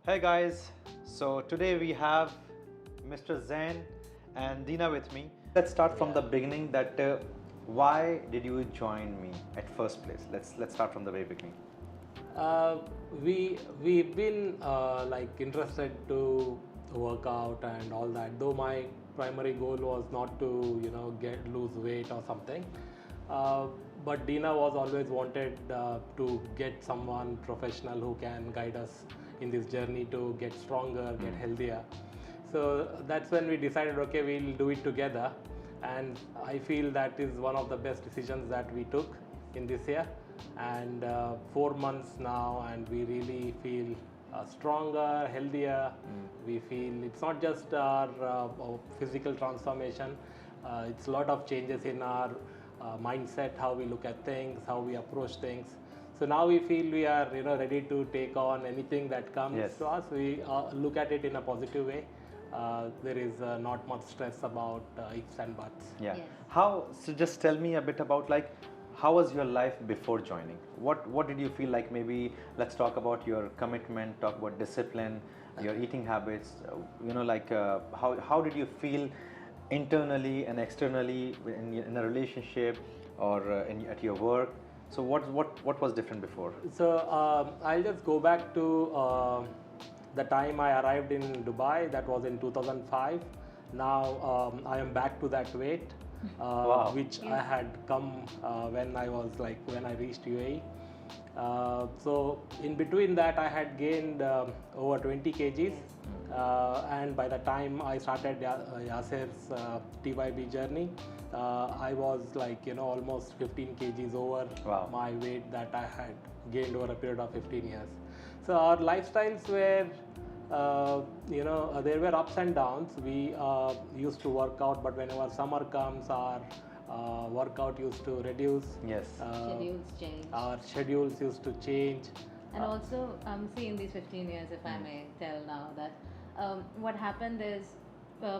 Hey guys, so today we have Mr. Zain and Dina with me. Let's start from the beginning. That why did you join me at first place? Let's start from the very beginning. Uh, we've been like interested to work out and all that. Though my primary goal was not to get lose weight or something, uh, but Dina was always wanted to get someone professional who can guide us in this journey to get stronger, get healthier. So that's when we decided, okay, we'll do it together, and I feel that is one of the best decisions that we took in this year. And 4 months now, and we really feel stronger, healthier. We feel it's not just our physical transformation, it's a lot of changes in our mindset, how we look at things, how we approach things. So now we feel we are ready to take on anything that comes Yes. to us. We look at it in a positive way. There is not much stress about ifs and buts. Yeah. Yes. How? So just tell me a bit about like how was your life before joining? What did you feel like? Maybe let's talk about your commitment, talk about discipline, your eating habits. How did you feel internally and externally in a relationship or at your work? So what was different before? So I'll just go back to the time I arrived in Dubai. That was in 2005. Now I am back to that weight, Wow. which I had come when I reached UAE. So in between that, I had gained over 20 kgs. And by the time I started Yasser's TYB journey, I was almost 15 kgs over Wow. my weight that I had gained over a period of 15 years. So our lifestyles were, there were ups and downs. We used to work out, but whenever summer comes, our workout used to reduce. Yes. Schedules change. Our schedules used to change. And also, see, in these 15 years, if I may tell now, that what happened is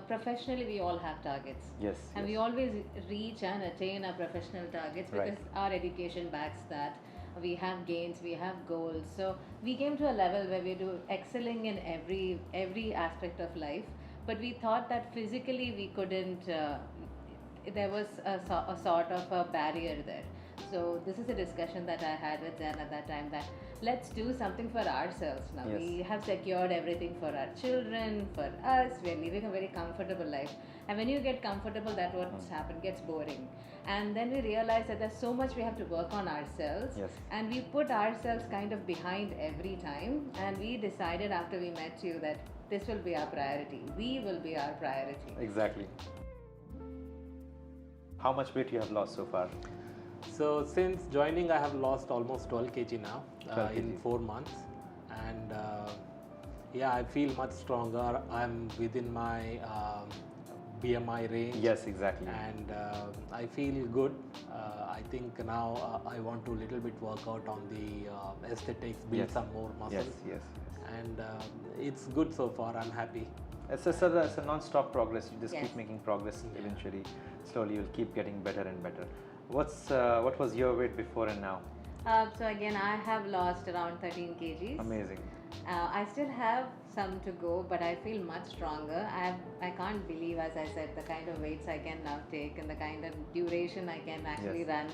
professionally we all have targets. Yes, And yes. we always reach and attain our professional targets because Right. our education backs that. We have gains, we have goals. So we came to a level where we do excelling in every aspect of life. But we thought that physically we couldn't. There was a sort of a barrier there. So this is a discussion that I had with Zen at that time, that let's do something for ourselves now. Yes. We have secured everything for our children, for us. We're living a very comfortable life. And when you get comfortable, that what's happened gets boring. And then we realize that there's so much we have to work on ourselves. Yes. And we put ourselves kind of behind every time. And we decided after we met you that this will be our priority. We will be our priority. Exactly. How much weight you have lost so far? So since joining, I have lost almost 12 kg now 12 in kg. 4 months, and yeah, I feel much stronger. I'm within my BMI range. Yes, exactly. And I feel good. I think now I want to little bit work out on the aesthetics, build Yes. some more muscle. Yes, yes. And it's good so far. I'm happy. It's a non-stop progress. You just Yes. keep making progress. Eventually, slowly, you'll keep getting better and better. What was your weight before and now? So again, I have lost around 13 kgs. Amazing. I still have some to go, but I feel much stronger. I can't believe, as I said, the kind of weights I can now take and the kind of duration I can actually Yes. run.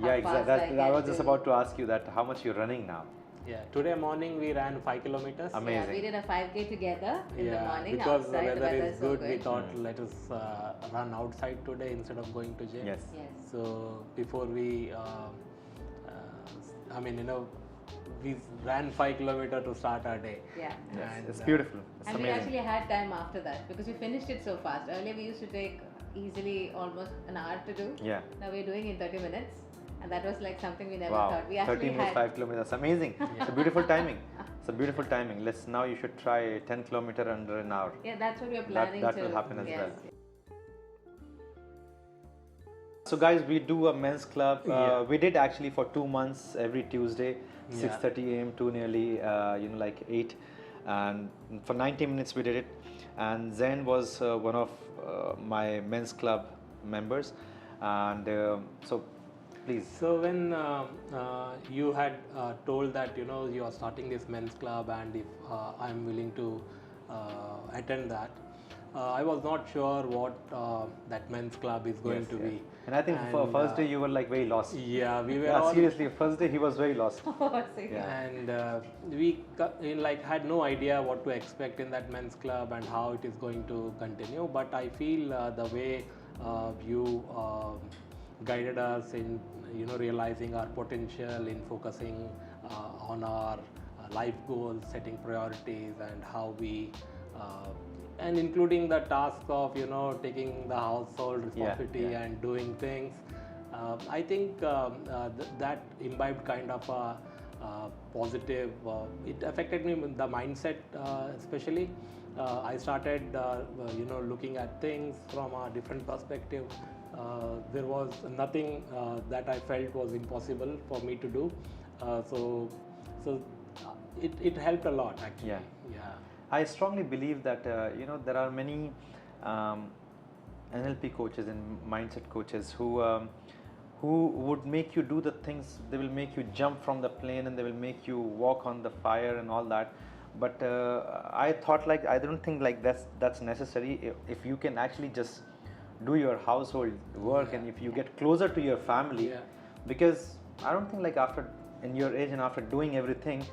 Yeah, exactly. I can was just do. about to ask you that. How much you're running now? Yeah. Today morning we ran 5 kilometers. Amazing. Yeah, we did a 5K together in the morning because outside. the weather is so good, we thought let us run outside today instead of going to gym. Yes. Yes. So before we, we ran 5 kilometers to start our day. Yeah. Yes. And, It's beautiful. It's And we amazing. actually had time after that because we finished it so fast. Earlier we used to take easily almost an hour to do. Yeah. Now we're doing in 30 minutes. And that was like something we never Wow. thought. We 30 actually minutes, had 5 kilometers. That's amazing. It's a beautiful timing. It's a beautiful timing. Now you should try 10 kilometer under an hour. Yeah, that's what we're planning that to. will happen as yes. well. So guys, we do a men's club. Yeah. We did actually for 2 months every Tuesday, Yeah. 6:30 a.m. to nearly like 8, and for 90 minutes we did it. And Zen was one of my men's club members, and so please. So when you had told that you are starting this men's club, and if I'm willing to attend that, I was not sure what that men's club is going Yes, to yes. be. And I think for And, first day you were like very lost. Yeah, we were Yeah, all seriously, first day he was very lost. Oh, see. Yeah. and we like had no idea what to expect in that men's club and how it is going to continue. But I feel the way you guided us in realizing our potential, in focusing on our life goals, setting priorities, and how we and including the task of taking the household responsibility yeah. and doing things. I think that imbibed kind of a positive. It affected me with the mindset, especially. I started, looking at things from a different perspective. There was nothing that I felt was impossible for me to do. So it helped a lot actually. Yeah. Yeah. I strongly believe that there are many NLP coaches and mindset coaches who would make you do the things. They will make you jump from the plane and they will make you walk on the fire and all that. But I thought like I don't think like that's necessary. If you can actually just do your household work and if you get closer to your family, Yeah. because I don't think like after in your age and after doing everything,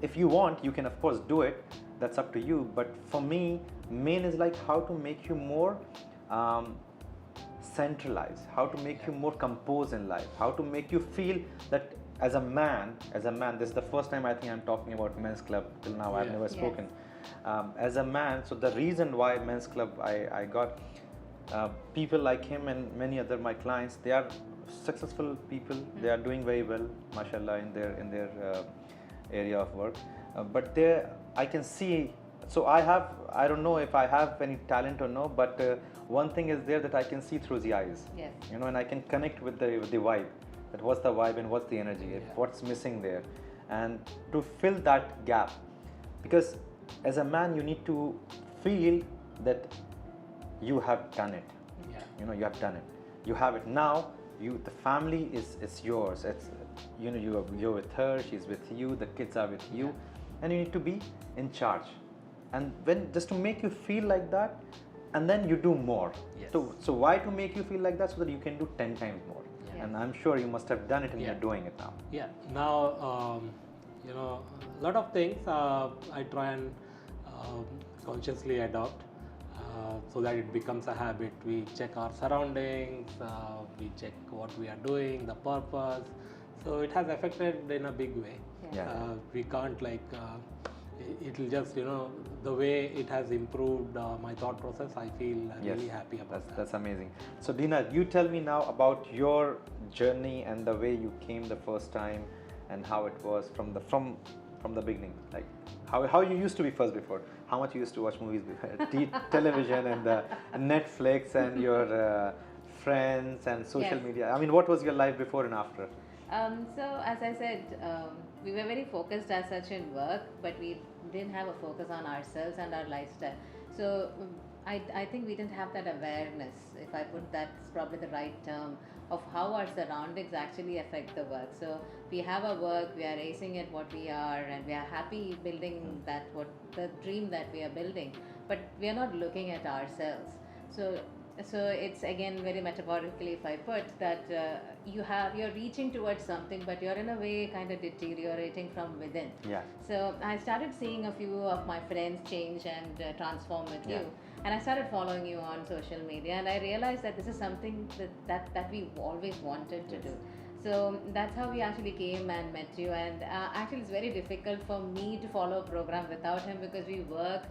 if you want you can of course do it. That's up to you. But for me, main is like how to make you more centralized, how to make you more composed in life, how to make you feel that as a man, this is the first time I think I'm talking about men's club. Till now I've Yeah. never Yes. spoken. As a man, so the reason why men's club I got people like him and many other my clients, they are successful people. They are doing very well, mashallah, in their area of work. But there I can see. So I don't know if I have any talent or no, but one thing is there that I can see through the eyes. Yes. And I can connect with the vibe. That what's the vibe and what's the energy, what's missing there, and to fill that gap. Because as a man, you need to feel that you have done it. Yeah. You have done it. You have it now. The family is yours. It's you're with her. She's with you. The kids are with you, and you need to be in charge. And when just to make you feel like that, and then you do more. Yes. So why to make you feel like that? So that you can do 10 times more. Yeah. And I'm sure you must have done it, and Yeah. you're doing it now. Yeah. Now, a lot of things I try and consciously adopt so that it becomes a habit. We check our surroundings, we check what we are doing, the purpose. So it has affected in a big way. Yeah. We can't it'll just the way it has improved my thought process. I feel really happy about that. That's amazing. So Dina, you tell me now about your journey and the way you came the first time, and how it was from the beginning. Like how you used to be first before. How much you used to watch movies before, television and Netflix and your friends and social Yes. media. I mean, what was your life before and after? So as I said, we were very focused as such in work, but we didn't have a focus on ourselves and our lifestyle. So I think we didn't have that awareness, if I put that's probably the right term, of how our surroundings actually affect the work. So we have our work, we are racing at what we are, and we are happy building the dream that we are building, but we are not looking at ourselves. So it's again very metaphorically, if I put that you're reaching towards something, but you're in a way kind of deteriorating from within. Yeah. So I started seeing a few of my friends change and transform with Yeah. you, and I started following you on social media, and I realized that this is something that we always wanted to do. So that's how we actually came and met you. And actually, it's very difficult for me to follow a program without him, because we work.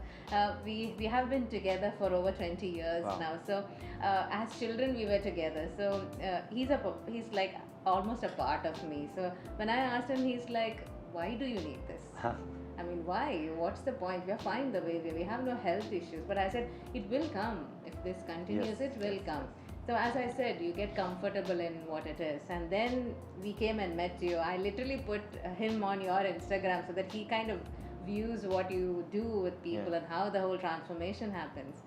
We have been together for over 20 years Wow. now. So as children, we were together. So he's like almost a part of me. So when I asked him, he's like, "Why do you need this? I mean, why? What's the point? We're fine the way we are. We have no health issues." But I said, it will come. If this continues, Yes, it will come. So as I said, you get comfortable in what it is. And then we came and met you. I literally put him on your Instagram so that he kind of views what you do with people Yeah. and how the whole transformation happens.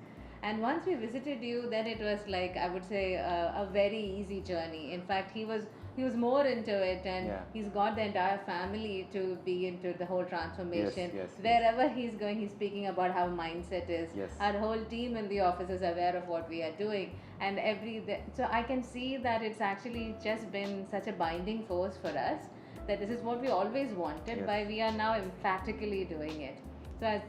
And once we visited you, then it was like, I would say, a very easy journey. In fact, he was more into it, and Yeah. he's got the entire family to be into the whole transformation. yes, Wherever he's going, he's speaking about how mindset is. Yes. Our whole team in the office is aware of what we are doing, and so I can see that it's actually just been such a binding force for us, that this is what we always wanted, Yes. but we are now emphatically doing it. So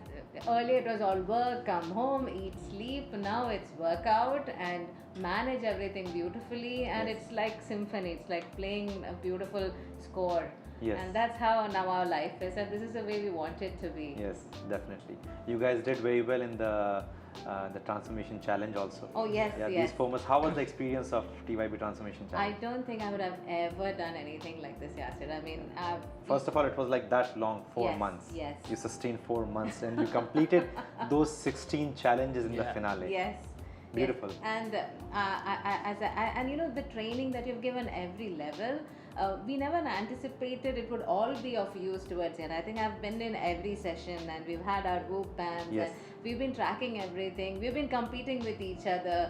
earlier it was all work, come home, eat, sleep. Now it's workout and manage everything beautifully, and Yes. it's like symphony. It's like playing a beautiful score. Yes. And that's how now our life is, and this is the way we want it to be. Yes, definitely. You guys did very well in the transformation challenge also. Oh, yes, Yeah, yes. these 4 months. How was the experience of TYB transformation I challenge? don't think I would have ever done anything like this, Yasir. I mean, First of all, it was like that long, 4 Yes, months. yes. You sustained 4 months and you completed those 16 challenges in the Yeah. finale. yes. Beautiful. Yes. And and you know, the training that you've given every level, we never anticipated it would all be of use towards it. I think I've been in every session, and we've had our whoop bands, Yes. and we've been tracking everything. We've been competing with each other.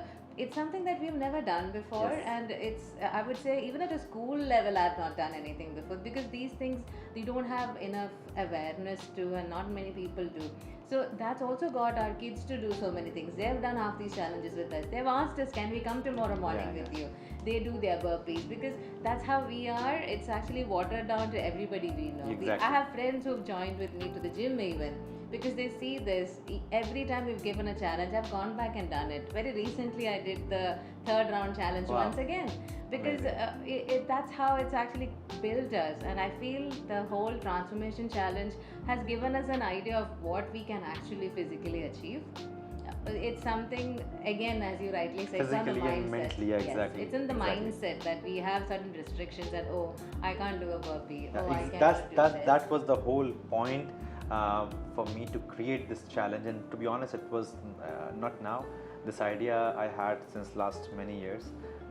It's something that we've never done before, Yes. and it's, I would say, even at a school level, I've not done anything before, because these things we don't have enough awareness to, and not many people do. So that's also got our kids to do so many things. They've done half these challenges with us. They've asked us, can we come tomorrow morning Yeah, with you? They do their burpees, because that's how we are. It's actually watered down to everybody we know. Exactly. I have friends who've joined with me to the gym even, because they see this. Every time we've given a challenge, I've gone back and done it. Very recently, I did the third round challenge Wow. once again, because Amazing. that's how it's actually built us. And I feel the whole transformation challenge has given us an idea of what we can actually physically achieve. It's something, again, as you rightly say, it's on the Physically and mindset. mentally, yeah, Yes, exactly, it's in the exactly. mindset that we have certain restrictions, that, oh, I can't do a burpee, Yeah, oh, I cannot that's do that this. that was the whole point for me to create this challenge. And to be honest, it was not now. This idea I had since last many years,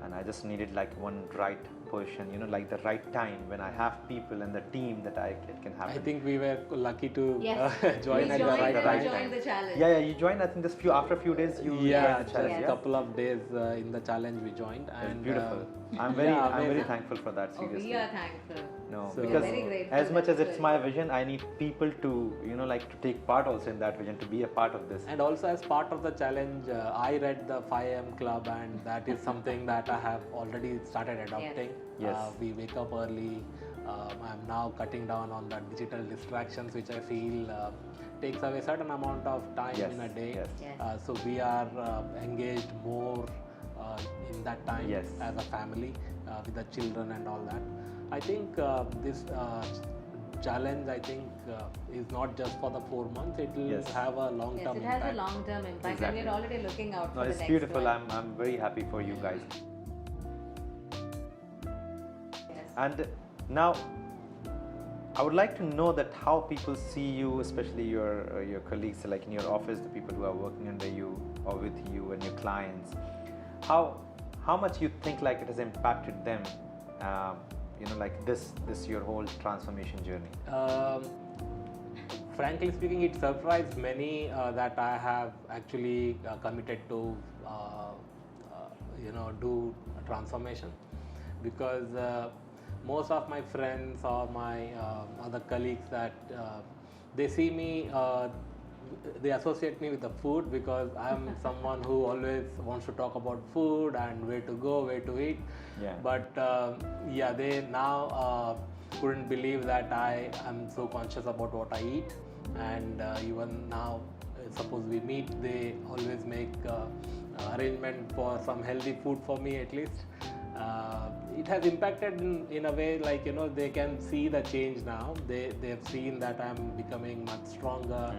and I just needed like one right push, and like the right time when I have people and the team that it can happen. I think we were lucky to Yes. join We at the joined right and time. joined the challenge. Yeah, you joined. I think just after a few days you Yeah, joined the challenge. just a Yeah, couple of days in the challenge we joined, it's and beautiful. I'm yeah, very amazing. thankful for that. Oh, Seriously. we are thankful. No, So- because Very grateful as much that as it's it's going. my vision, I need people to, like to take part also in that vision, to be a part of this. And also as part of the challenge, I read the 5am club, and that is something that I have already started adopting. Yes. We wake up early. I'm now cutting down on the digital distractions, which I feel takes away certain amount of time Yes, in a day. yes. Yes. So we are engaged more in that time Yes. as a family with the children and all that. I think this challenge, I think, is not just for the 4 months. It will Yes. have a long Yes, term it has impact. a long-term impact, Exactly. and we're already looking out No, for the it's next beautiful. one. I'm very happy for you guys. Yes. And now, I would like to know that how people see you, especially your colleagues, like in your office, the people who are working under you or with you and your clients. How much you think like it has impacted them? Like this your whole transformation journey. Frankly speaking, it surprised many that I have actually committed to, do a transformation, because most of my friends or my other colleagues that they see me, they associate me with the food, because I'm someone who always wants to talk about food and where to go, where to eat. Yeah. But they now couldn't believe that I am so conscious about what I eat, and even now, suppose we meet, they always make arrangement for some healthy food for me at least. It has impacted in a way, like they can see the change now. They have seen that I'm becoming much stronger.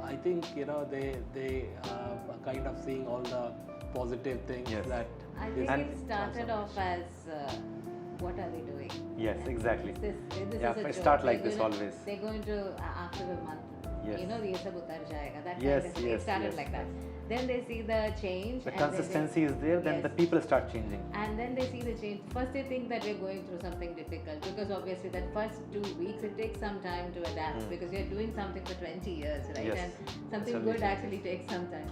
I think they are kind of seeing all the positive things Yes. that I this think And- it started off as, what are we doing? Yes, And exactly. This Yeah, is a it joke. start like They're this gonna- always. They're going to, after a month, Yes. ये सब उतर जाएगा. That Yes, kind of, yes, it started yes. like that. Then they see the change. The and then consistency is there, then Yes. the people start changing. And then they see the change. First, they think that we're going through something difficult, because obviously that first 2 weeks it takes some time to adapt, because you're doing something for 20 years, right? Yes, And something absolutely. good actually takes some time.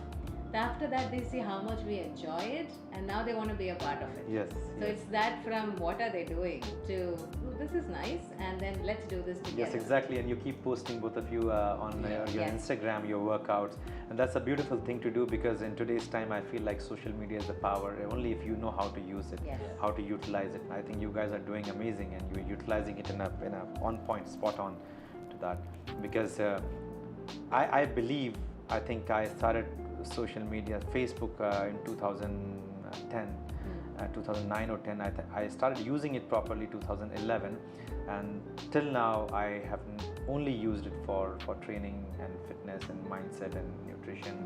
After that, they see how much we enjoy it, and now they want to be a part of it. Yes. So it's that from what are they doing to "Oh, this is nice, and then let's do this together. Yes, exactly. And you keep posting, both of you, on your Yes. Instagram, your workouts, and that's a beautiful thing to do, because in today's time, I feel like social media is a power only if you know how to use it, Yes. how to utilize it. I think you guys are doing amazing, and you're utilizing it in a on point, spot on to that. Because I believe, I think I started social media, Facebook, in 2010. 2009 or 10, I started using it properly 2011, and till now I have only used it for training and fitness and mindset and nutrition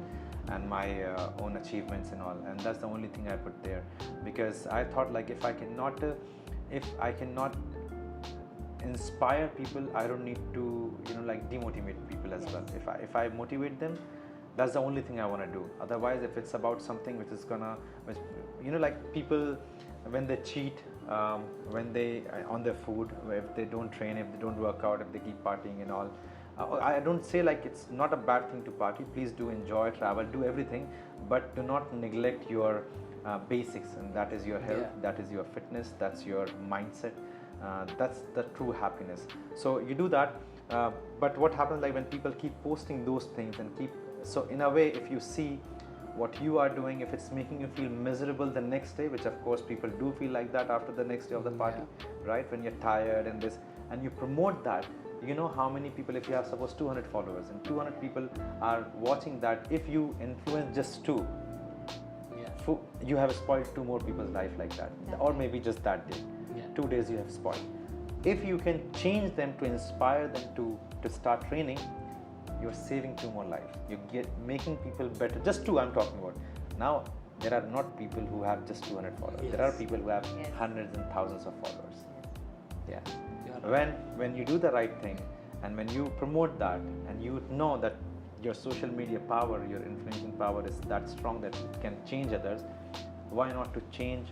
and my own achievements and all, and that's the only thing I put there, because I thought, like, if I cannot inspire people, I don't need to, like, demotivate people as Yes. well. If I motivate them, that's the only thing I want to do. Otherwise, if it's about something which is gonna, like people when they cheat, when they on their food, if they don't train, if they don't work out, if they keep partying and all. I don't say, like, it's not a bad thing to party. Please do enjoy, travel, do everything, but do not neglect your basics, and that is your health, that is your fitness, that's your mindset. That's the true happiness. So you do that, but what happens, like, when people keep posting those things and so in a way, if you see what you are doing, if it's making you feel miserable the next day, which of course people do feel like that after the next day of the party, right, when you're tired and this, and you promote that, you know how many people, if you have suppose 200 followers and 200 people are watching that, if you influence just two, you have spoiled two more people's life like that, or maybe just that day, 2 days you have spoiled. If you can change them to inspire them to start training, you're saving two more lives. You making people better. Just two, I'm talking about. Now, there are not people who have just 200 followers. Yes. There are people who have Yes. hundreds and thousands of followers. Yeah. You're When you do the right thing, and when you promote that, and you know that your social media power, your influencing power is that strong that it can change others, why not to change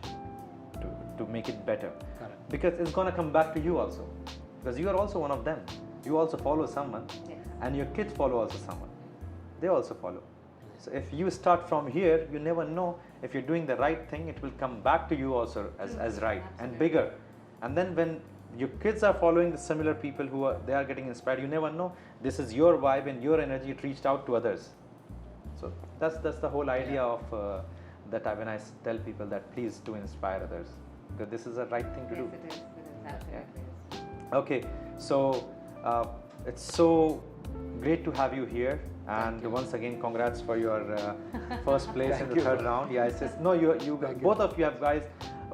to make it better? Correct. Because it's gonna come back to you also. Because you are also one of them. You also follow someone. Yes. And your kids follow also someone. They also follow. So if you start from here, you never know, if you're doing the right thing, it will come back to you also as right and bigger. And then when your kids are following the similar people they are getting inspired, you never know, this is your vibe and your energy, it reached out to others. So that's the whole idea of when I tell people that please do inspire others, because this is the right thing to do. Yes, it is. Absolutely. Okay, so it's so great to have you here, and once again, congrats for your first place in the third round. Yeah, it's just, no, you both of you have guys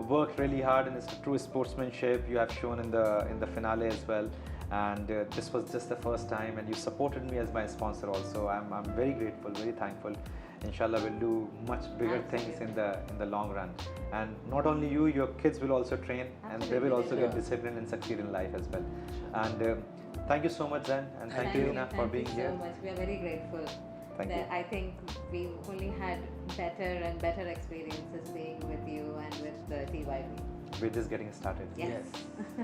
worked really hard, and it's true sportsmanship you have shown in the finale as well. And this was just the first time, and you supported me as my sponsor also. I'm very grateful, very thankful. Inshallah, we'll do much bigger things in the long run. And not only you, your kids will also train, and they will also get disciplined and succeed in life as well. And thank you so much, Zen, and thank you, Ina, for being here. Thank you so much. We are very grateful. Thank you. I think we've only had better and better experiences being with you and with the TYB. We're just getting started. Yes.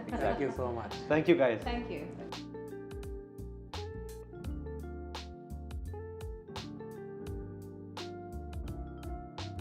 Thank you so much. Thank you, guys. Thank you.